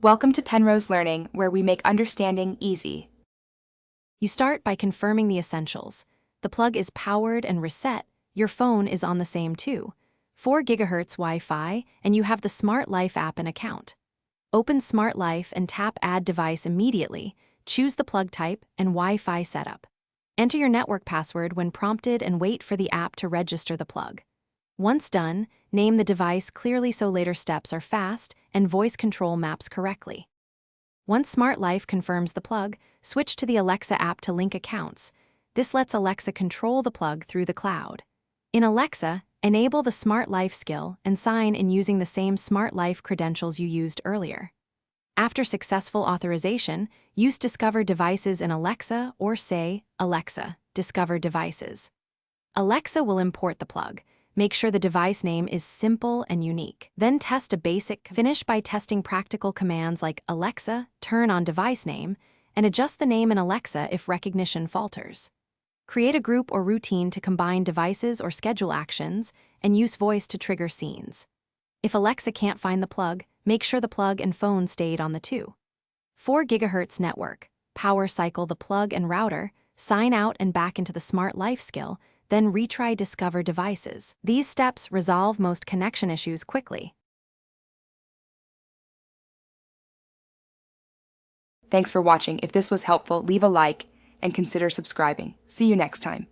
Welcome to Penrose Learning, where we make understanding easy. You start by confirming the essentials. The plug is powered and reset. Your phone is on the same too. 4 GHz Wi-Fi, and you have the Smart Life app and account. Open Smart Life and tap Add Device immediately. Choose the plug type and Wi-Fi setup. Enter your network password when prompted and wait for the app to register the plug. Once done, name the device clearly so later steps are fast and voice control maps correctly. Once Smart Life confirms the plug, switch to the Alexa app to link accounts. This lets Alexa control the plug through the cloud. In Alexa, enable the Smart Life skill and sign in using the same Smart Life credentials you used earlier. After successful authorization, use Discover Devices in Alexa or say, Alexa, Discover Devices. Alexa will import the plug. Make sure the device name is simple and unique. Then test a basic. Finish by testing practical commands like Alexa, turn on device name, and adjust the name in Alexa if recognition falters. Create a group or routine to combine devices or schedule actions, and use voice to trigger scenes. If Alexa can't find the plug, make sure the plug and phone stayed on the 4 GHz network. Power cycle the plug and router, sign out and back into the Smart Life skill, then retry Discover Devices. These steps resolve most connection issues quickly. Thanks for watching. If this was helpful, leave a like and consider subscribing. See you next time.